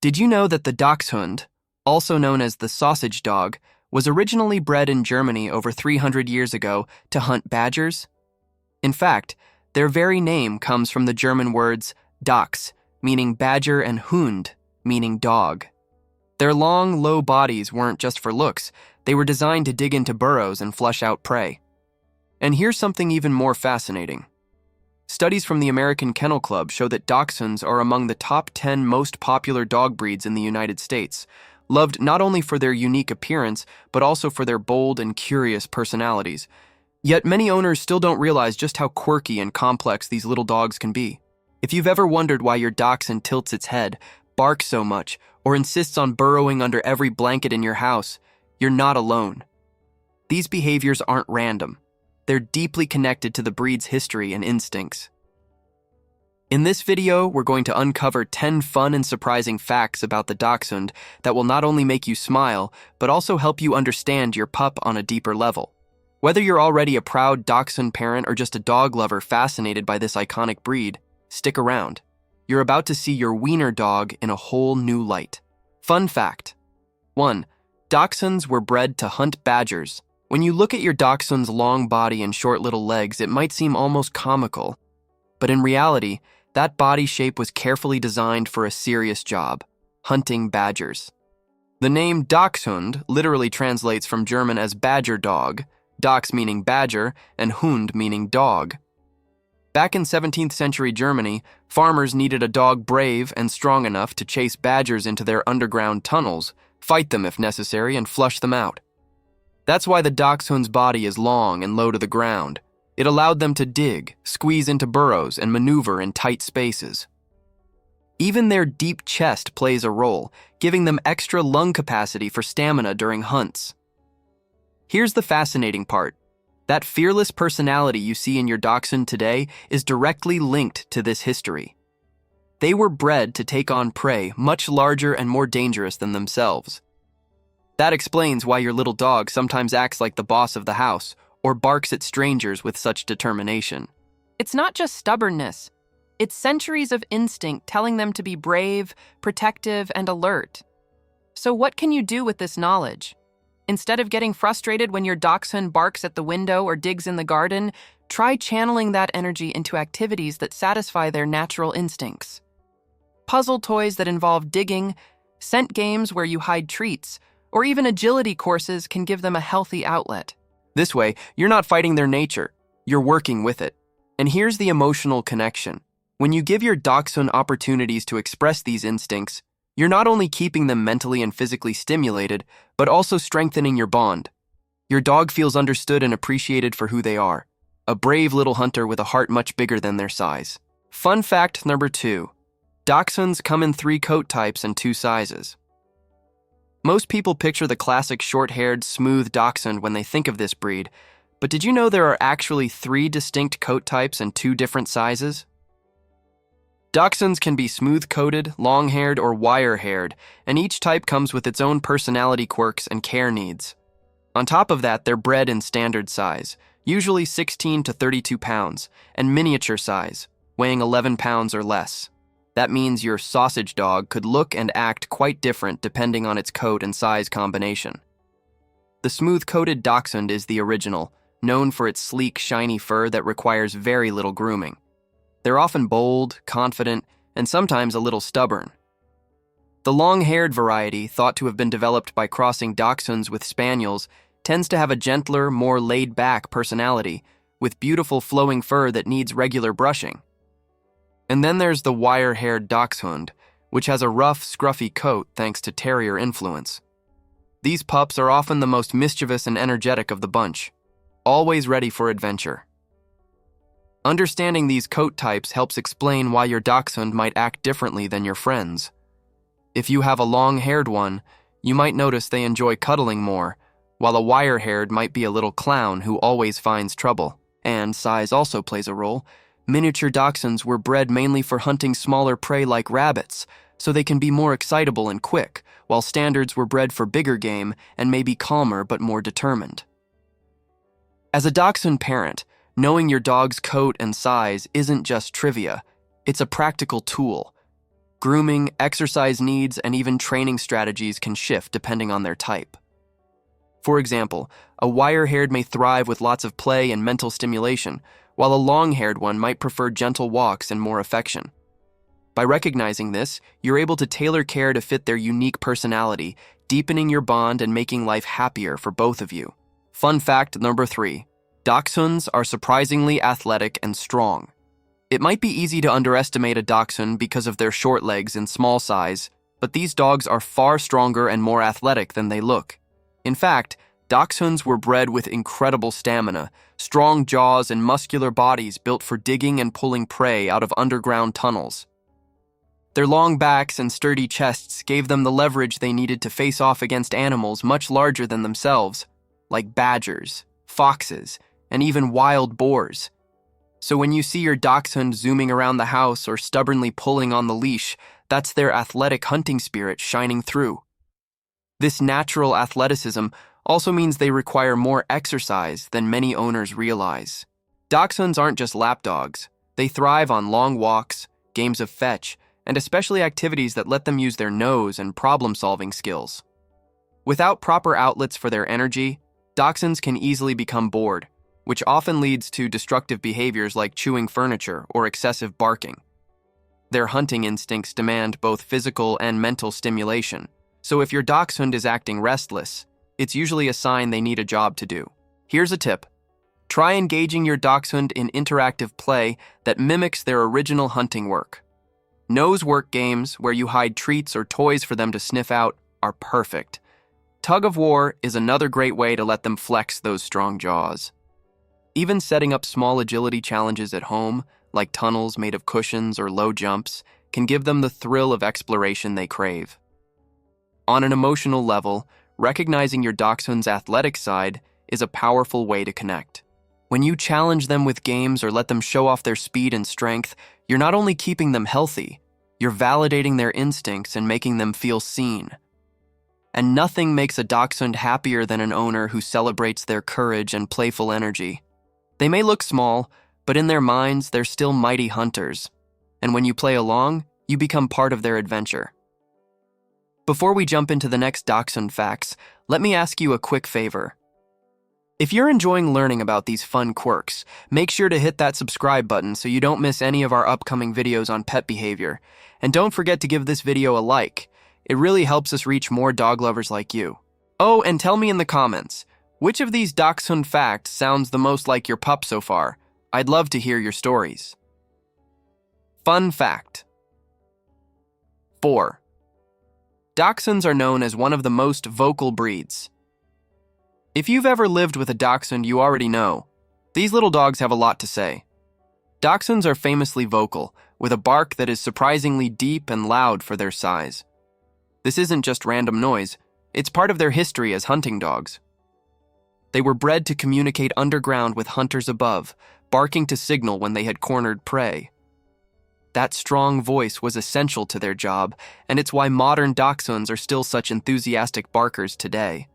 Did you know that the Dachshund, also known as the sausage dog, was originally bred in Germany over 300 years ago to hunt badgers? In fact, their very name comes from the German words Dachs, meaning badger, and Hund, meaning dog. Their long, low bodies weren't just for looks, they were designed to dig into burrows and flush out prey. And here's something even more fascinating. Studies from the American Kennel Club show that Dachshunds are among the top 10 most popular dog breeds in the United States, loved not only for their unique appearance, but also for their bold and curious personalities. Yet many owners still don't realize just how quirky and complex these little dogs can be. If you've ever wondered why your Dachshund tilts its head, barks so much, or insists on burrowing under every blanket in your house, you're not alone. These behaviors aren't random. They're deeply connected to the breed's history and instincts. In this video, we're going to uncover 10 fun and surprising facts about the Dachshund that will not only make you smile, but also help you understand your pup on a deeper level. Whether you're already a proud Dachshund parent or just a dog lover fascinated by this iconic breed, stick around. You're about to see your wiener dog in a whole new light. Fun fact. 1. Dachshunds were bred to hunt badgers. When you look at your Dachshund's long body and short little legs, it might seem almost comical. But in reality, that body shape was carefully designed for a serious job: hunting badgers. The name Dachshund literally translates from German as badger dog, Dachs meaning badger, and Hund meaning dog. Back in 17th century Germany, farmers needed a dog brave and strong enough to chase badgers into their underground tunnels, fight them if necessary, and flush them out. That's why the Dachshund's body is long and low to the ground. It allowed them to dig, squeeze into burrows, and maneuver in tight spaces. Even their deep chest plays a role, giving them extra lung capacity for stamina during hunts. Here's the fascinating part. That fearless personality you see in your Dachshund today is directly linked to this history. They were bred to take on prey much larger and more dangerous than themselves. That explains why your little dog sometimes acts like the boss of the house or barks at strangers with such determination. It's not just stubbornness. It's centuries of instinct telling them to be brave, protective, and alert. So what can you do with this knowledge? Instead of getting frustrated when your Dachshund barks at the window or digs in the garden, try channeling that energy into activities that satisfy their natural instincts. Puzzle toys that involve digging, scent games where you hide treats, or even agility courses can give them a healthy outlet. This way, you're not fighting their nature, you're working with it. And here's the emotional connection. When you give your Dachshund opportunities to express these instincts, you're not only keeping them mentally and physically stimulated, but also strengthening your bond. Your dog feels understood and appreciated for who they are, a brave little hunter with a heart much bigger than their size. Fun fact number 2. Dachshunds come in 3 coat types and 2 sizes. Most people picture the classic short-haired, smooth Dachshund when they think of this breed, but did you know there are actually 3 distinct coat types and 2 different sizes? Dachshunds can be smooth-coated, long-haired, or wire-haired, and each type comes with its own personality quirks and care needs. On top of that, they're bred in standard size, usually 16 to 32 pounds, and miniature size, weighing 11 pounds or less. That means your sausage dog could look and act quite different depending on its coat and size combination. The smooth-coated Dachshund is the original, known for its sleek, shiny fur that requires very little grooming. They're often bold, confident, and sometimes a little stubborn. The long-haired variety, thought to have been developed by crossing Dachshunds with Spaniels, tends to have a gentler, more laid-back personality, with beautiful flowing fur that needs regular brushing. And then there's the wire-haired Dachshund, which has a rough, scruffy coat thanks to terrier influence. These pups are often the most mischievous and energetic of the bunch, always ready for adventure. Understanding these coat types helps explain why your Dachshund might act differently than your friends. If you have a long-haired one, you might notice they enjoy cuddling more, while a wire-haired might be a little clown who always finds trouble. And size also plays a role. Miniature Dachshunds were bred mainly for hunting smaller prey like rabbits, so they can be more excitable and quick, while standards were bred for bigger game and may be calmer but more determined. As a Dachshund parent, knowing your dog's coat and size isn't just trivia, it's a practical tool. Grooming, exercise needs, and even training strategies can shift depending on their type. For example, a wire-haired may thrive with lots of play and mental stimulation, while a long-haired one might prefer gentle walks and more affection. By recognizing this, you're able to tailor care to fit their unique personality, deepening your bond and making life happier for both of you. Fun fact number 3. Dachshunds are surprisingly athletic and strong. It might be easy to underestimate a dachshund because of their short legs and small size, but these dogs are far stronger and more athletic than they look. In fact, dachshunds were bred with incredible stamina, strong jaws, and muscular bodies built for digging and pulling prey out of underground tunnels. Their long backs and sturdy chests gave them the leverage they needed to face off against animals much larger than themselves, like badgers, foxes, and even wild boars. So when you see your dachshund zooming around the house or stubbornly pulling on the leash, that's their athletic hunting spirit shining through. This natural athleticism also means they require more exercise than many owners realize. Dachshunds aren't just lapdogs. They thrive on long walks, games of fetch, and especially activities that let them use their nose and problem-solving skills. Without proper outlets for their energy, dachshunds can easily become bored, which often leads to destructive behaviors like chewing furniture or excessive barking. Their hunting instincts demand both physical and mental stimulation, so if your dachshund is acting restless, it's usually a sign they need a job to do. Here's a tip. Try engaging your dachshund in interactive play that mimics their original hunting work. Nose work games where you hide treats or toys for them to sniff out are perfect. Tug of war is another great way to let them flex those strong jaws. Even setting up small agility challenges at home, like tunnels made of cushions or low jumps, can give them the thrill of exploration they crave. On an emotional level, recognizing your dachshund's athletic side is a powerful way to connect. When you challenge them with games or let them show off their speed and strength, you're not only keeping them healthy, you're validating their instincts and making them feel seen. And nothing makes a dachshund happier than an owner who celebrates their courage and playful energy. They may look small, but in their minds, they're still mighty hunters. And when you play along, you become part of their adventure. Before we jump into the next Dachshund facts, let me ask you a quick favor. If you're enjoying learning about these fun quirks, make sure to hit that subscribe button so you don't miss any of our upcoming videos on pet behavior. And don't forget to give this video a like. It really helps us reach more dog lovers like you. Oh, and tell me in the comments, which of these Dachshund facts sounds the most like your pup so far? I'd love to hear your stories. Fun fact. 4. Dachshunds are known as one of the most vocal breeds. If you've ever lived with a dachshund, you already know. These little dogs have a lot to say. Dachshunds are famously vocal, with a bark that is surprisingly deep and loud for their size. This isn't just random noise, it's part of their history as hunting dogs. They were bred to communicate underground with hunters above, barking to signal when they had cornered prey. That strong voice was essential to their job, and it's why modern dachshunds are still such enthusiastic barkers today.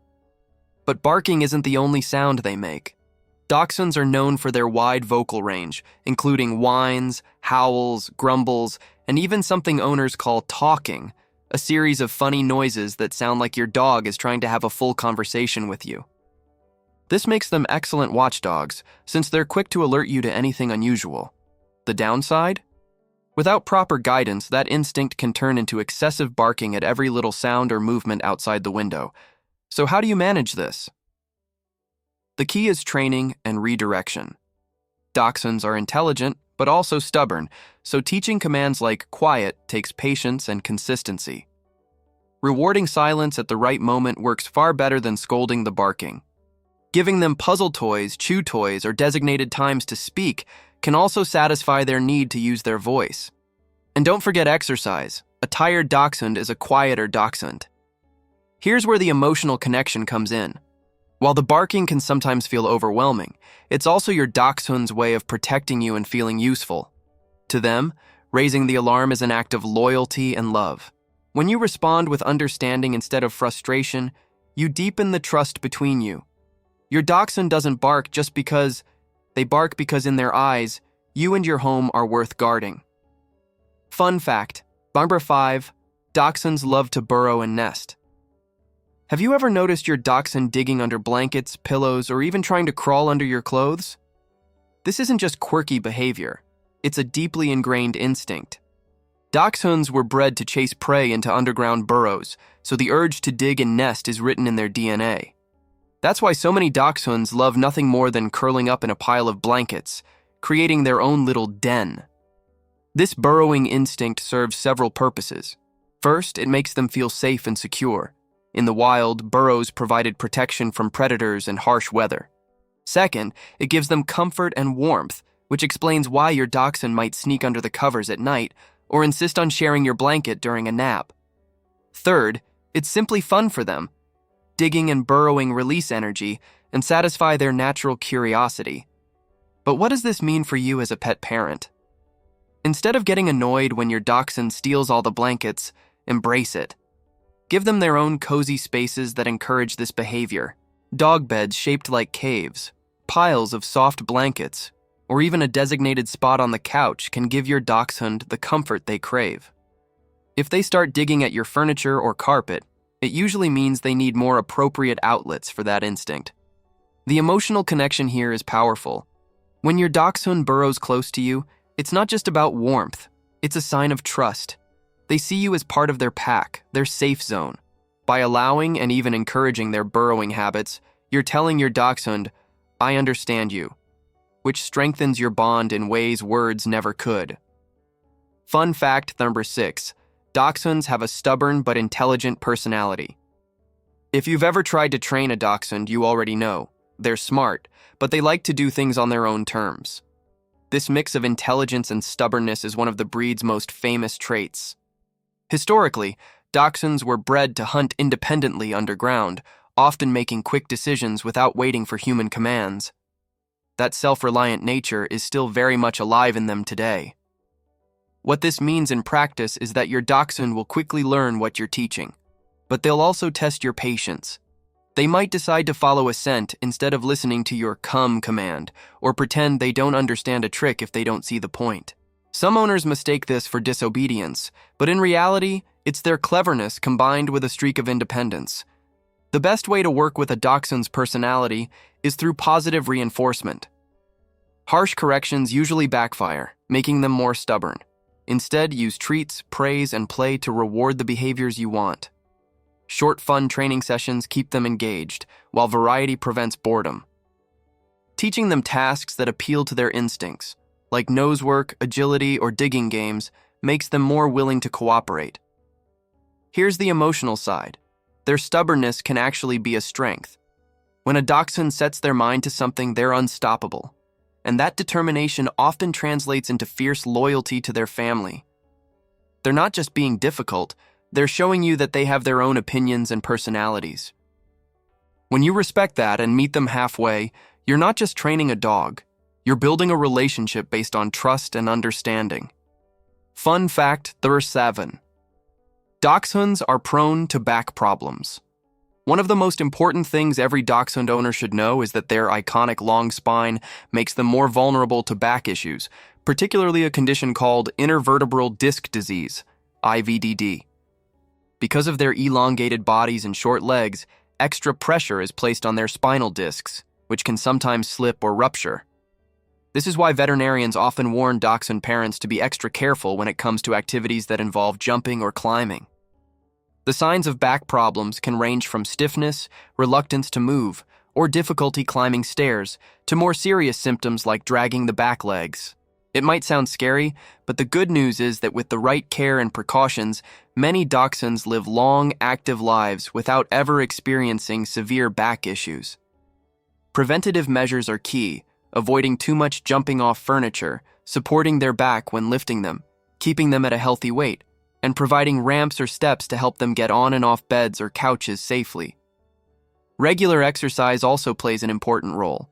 But barking isn't the only sound they make. Dachshunds are known for their wide vocal range, including whines, howls, grumbles, and even something owners call talking, a series of funny noises that sound like your dog is trying to have a full conversation with you. This makes them excellent watchdogs, since they're quick to alert you to anything unusual. The downside? Without proper guidance, that instinct can turn into excessive barking at every little sound or movement outside the window. So how do you manage this? The key is training and redirection. Dachshunds are intelligent, but also stubborn, so teaching commands like quiet takes patience and consistency. Rewarding silence at the right moment works far better than scolding the barking. Giving them puzzle toys, chew toys, or designated times to speak can also satisfy their need to use their voice. And don't forget exercise. A tired dachshund is a quieter dachshund. Here's where the emotional connection comes in. While the barking can sometimes feel overwhelming, it's also your dachshund's way of protecting you and feeling useful. To them, raising the alarm is an act of loyalty and love. When you respond with understanding instead of frustration, you deepen the trust between you. Your dachshund doesn't bark just because they bark because in their eyes, you and your home are worth guarding. Fun fact, Number 5. Dachshunds love to burrow and nest. Have you ever noticed your dachshund digging under blankets, pillows, or even trying to crawl under your clothes? This isn't just quirky behavior. It's a deeply ingrained instinct. Dachshunds were bred to chase prey into underground burrows, so the urge to dig and nest is written in their DNA. That's why so many dachshunds love nothing more than curling up in a pile of blankets, creating their own little den. This burrowing instinct serves several purposes. First, it makes them feel safe and secure. In the wild, burrows provided protection from predators and harsh weather. Second, it gives them comfort and warmth, which explains why your dachshund might sneak under the covers at night or insist on sharing your blanket during a nap. Third, it's simply fun for them. Digging and burrowing release energy and satisfy their natural curiosity. But what does this mean for you as a pet parent? Instead of getting annoyed when your dachshund steals all the blankets, embrace it. Give them their own cozy spaces that encourage this behavior. Dog beds shaped like caves, piles of soft blankets, or even a designated spot on the couch can give your dachshund the comfort they crave. If they start digging at your furniture or carpet, it usually means they need more appropriate outlets for that instinct. The emotional connection here is powerful. When your dachshund burrows close to you, it's not just about warmth, it's a sign of trust. They see you as part of their pack, their safe zone. By allowing and even encouraging their burrowing habits, you're telling your dachshund, "I understand you," which strengthens your bond in ways words never could. Fun fact number 6. Dachshunds have a stubborn but intelligent personality. If you've ever tried to train a dachshund, you already know. They're smart, but they like to do things on their own terms. This mix of intelligence and stubbornness is one of the breed's most famous traits. Historically, dachshunds were bred to hunt independently underground, often making quick decisions without waiting for human commands. That self-reliant nature is still very much alive in them today. What this means in practice is that your dachshund will quickly learn what you're teaching, but they'll also test your patience. They might decide to follow a scent instead of listening to your come command, or pretend they don't understand a trick if they don't see the point. Some owners mistake this for disobedience, but in reality, it's their cleverness combined with a streak of independence. The best way to work with a dachshund's personality is through positive reinforcement. Harsh corrections usually backfire, making them more stubborn. Instead, use treats, praise, and play to reward the behaviors you want. Short, fun training sessions keep them engaged, while variety prevents boredom. Teaching them tasks that appeal to their instincts, like nosework, agility, or digging games, makes them more willing to cooperate. Here's the emotional side. Their stubbornness can actually be a strength. When a dachshund sets their mind to something, they're unstoppable, and that determination often translates into fierce loyalty to their family. They're not just being difficult, they're showing you that they have their own opinions and personalities. When you respect that and meet them halfway, you're not just training a dog, you're building a relationship based on trust and understanding. Fun fact number 7. Dachshunds are prone to back problems. One of the most important things every dachshund owner should know is that their iconic long spine makes them more vulnerable to back issues, particularly a condition called intervertebral disc disease, IVDD. Because of their elongated bodies and short legs, extra pressure is placed on their spinal discs, which can sometimes slip or rupture. This is why veterinarians often warn dachshund parents to be extra careful when it comes to activities that involve jumping or climbing. The signs of back problems can range from stiffness, reluctance to move, or difficulty climbing stairs, to more serious symptoms like dragging the back legs. It might sound scary, but the good news is that with the right care and precautions, many dachshunds live long, active lives without ever experiencing severe back issues. Preventative measures are key, avoiding too much jumping off furniture, supporting their back when lifting them, keeping them at a healthy weight, and providing ramps or steps to help them get on and off beds or couches safely. Regular exercise also plays an important role.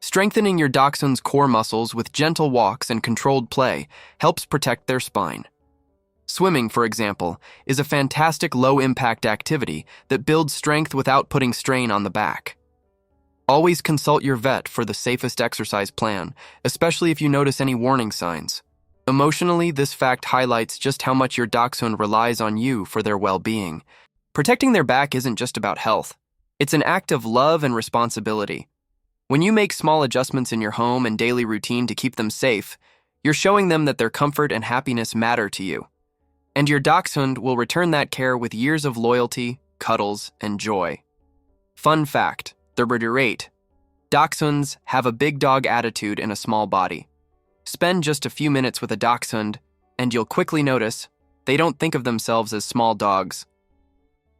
Strengthening your dachshund's core muscles with gentle walks and controlled play helps protect their spine. Swimming, for example, is a fantastic low-impact activity that builds strength without putting strain on the back. Always consult your vet for the safest exercise plan, especially if you notice any warning signs. Emotionally, this fact highlights just how much your dachshund relies on you for their well-being. Protecting their back isn't just about health. It's an act of love and responsibility. When you make small adjustments in your home and daily routine to keep them safe, you're showing them that their comfort and happiness matter to you. And your dachshund will return that care with years of loyalty, cuddles, and joy. Fun fact, number 8. Dachshunds have a big dog attitude in a small body. Spend just a few minutes with a dachshund, and you'll quickly notice they don't think of themselves as small dogs.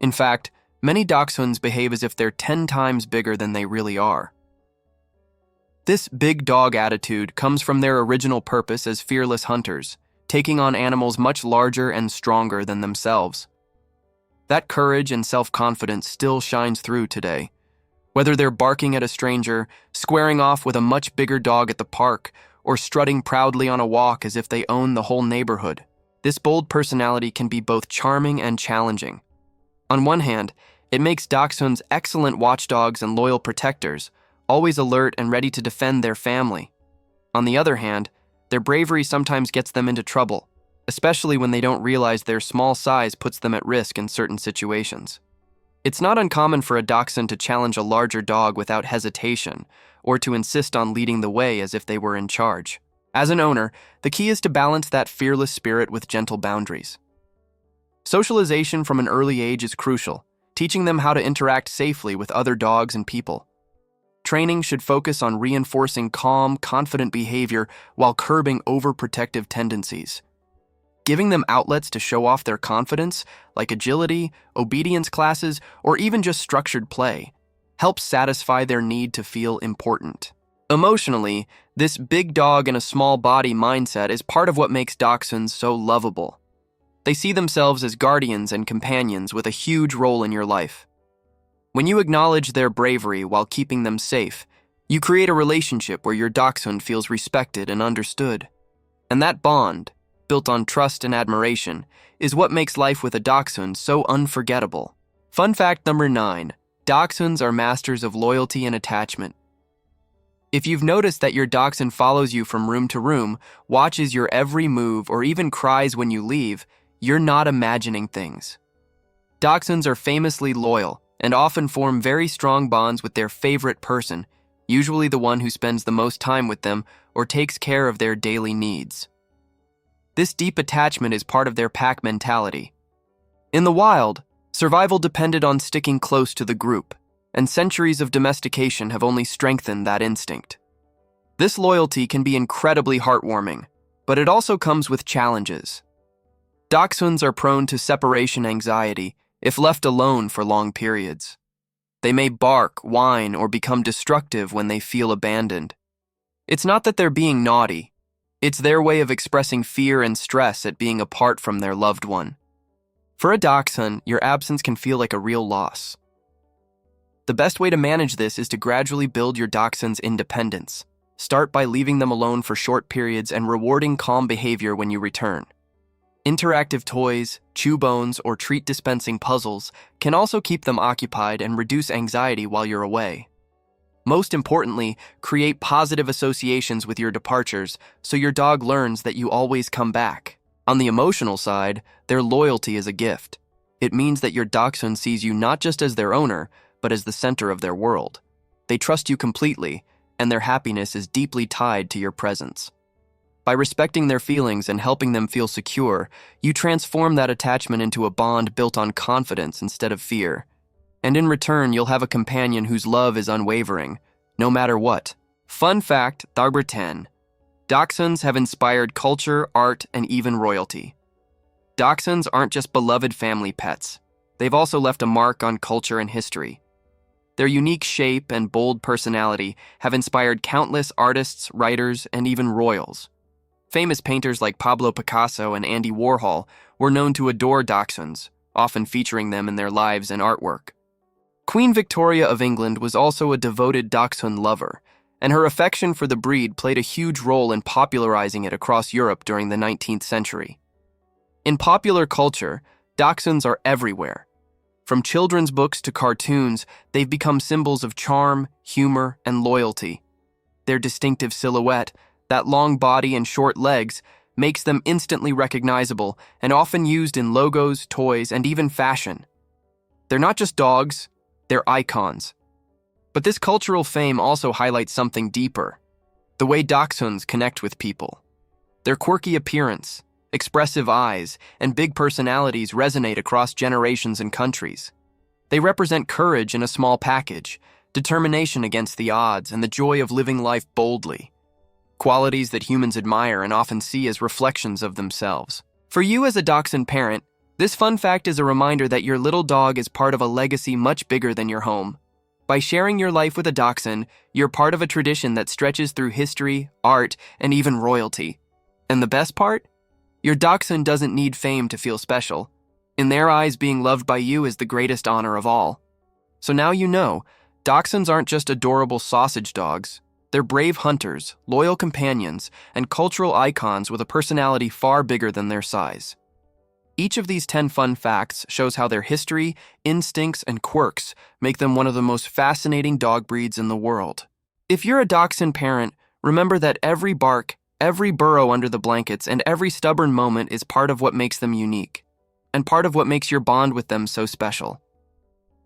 In fact, many dachshunds behave as if they're 10 times bigger than they really are. This big dog attitude comes from their original purpose as fearless hunters, taking on animals much larger and stronger than themselves. That courage and self-confidence still shines through today. Whether they're barking at a stranger, squaring off with a much bigger dog at the park, or strutting proudly on a walk as if they own the whole neighborhood, this bold personality can be both charming and challenging. On one hand, it makes dachshunds excellent watchdogs and loyal protectors, always alert and ready to defend their family. On the other hand, their bravery sometimes gets them into trouble, especially when they don't realize their small size puts them at risk in certain situations. It's not uncommon for a dachshund to challenge a larger dog without hesitation, or to insist on leading the way as if they were in charge. As an owner, the key is to balance that fearless spirit with gentle boundaries. Socialization from an early age is crucial, teaching them how to interact safely with other dogs and people. Training should focus on reinforcing calm, confident behavior while curbing overprotective tendencies. Giving them outlets to show off their confidence, like agility, obedience classes, or even just structured play, helps satisfy their need to feel important. Emotionally, this big dog in a small body mindset is part of what makes dachshunds so lovable. They see themselves as guardians and companions with a huge role in your life. When you acknowledge their bravery while keeping them safe, you create a relationship where your dachshund feels respected and understood. And that bond, built on trust and admiration, is what makes life with a dachshund so unforgettable. Fun fact number 9. Dachshunds are masters of loyalty and attachment. If you've noticed that your dachshund follows you from room to room, watches your every move, or even cries when you leave, you're not imagining things. Dachshunds are famously loyal and often form very strong bonds with their favorite person, usually the one who spends the most time with them or takes care of their daily needs. This deep attachment is part of their pack mentality. In the wild, survival depended on sticking close to the group, and centuries of domestication have only strengthened that instinct. This loyalty can be incredibly heartwarming, but it also comes with challenges. Dachshunds are prone to separation anxiety if left alone for long periods. They may bark, whine, or become destructive when they feel abandoned. It's not that they're being naughty. It's their way of expressing fear and stress at being apart from their loved one. For a dachshund, your absence can feel like a real loss. The best way to manage this is to gradually build your dachshund's independence. Start by leaving them alone for short periods and rewarding calm behavior when you return. Interactive toys, chew bones, or treat dispensing puzzles can also keep them occupied and reduce anxiety while you're away. Most importantly, create positive associations with your departures so your dog learns that you always come back. On the emotional side, their loyalty is a gift. It means that your dachshund sees you not just as their owner, but as the center of their world. They trust you completely, and their happiness is deeply tied to your presence. By respecting their feelings and helping them feel secure, you transform that attachment into a bond built on confidence instead of fear. And in return, you'll have a companion whose love is unwavering, no matter what. Fun fact, number 10. Dachshunds have inspired culture, art, and even royalty. Dachshunds aren't just beloved family pets. They've also left a mark on culture and history. Their unique shape and bold personality have inspired countless artists, writers, and even royals. Famous painters like Pablo Picasso and Andy Warhol were known to adore dachshunds, often featuring them in their lives and artwork. Queen Victoria of England was also a devoted dachshund lover, and her affection for the breed played a huge role in popularizing it across Europe during the 19th century. In popular culture, dachshunds are everywhere. From children's books to cartoons, they've become symbols of charm, humor, and loyalty. Their distinctive silhouette, that long body and short legs, makes them instantly recognizable and often used in logos, toys, and even fashion. They're not just dogs, they're icons. But this cultural fame also highlights something deeper: the way Dachshunds connect with people. Their quirky appearance, expressive eyes, and big personalities resonate across generations and countries. They represent courage in a small package, determination against the odds, and the joy of living life boldly. Qualities that humans admire and often see as reflections of themselves. For you as a Dachshund parent, this fun fact is a reminder that your little dog is part of a legacy much bigger than your home. By sharing your life with a Dachshund, you're part of a tradition that stretches through history, art, and even royalty. And the best part? Your Dachshund doesn't need fame to feel special. In their eyes, being loved by you is the greatest honor of all. So now you know, Dachshunds aren't just adorable sausage dogs. They're brave hunters, loyal companions, and cultural icons with a personality far bigger than their size. Each of these 10 fun facts shows how their history, instincts, and quirks make them one of the most fascinating dog breeds in the world. If you're a Dachshund parent, remember that every bark, every burrow under the blankets, and every stubborn moment is part of what makes them unique, and part of what makes your bond with them so special.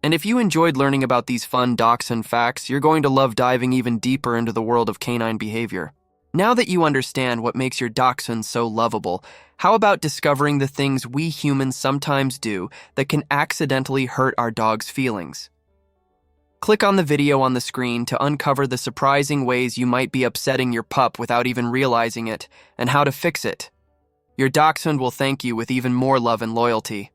And if you enjoyed learning about these fun Dachshund facts, you're going to love diving even deeper into the world of canine behavior. Now that you understand what makes your Dachshund so lovable, how about discovering the things we humans sometimes do that can accidentally hurt our dog's feelings? Click on the video on the screen to uncover the surprising ways you might be upsetting your pup without even realizing it, and how to fix it. Your Dachshund will thank you with even more love and loyalty.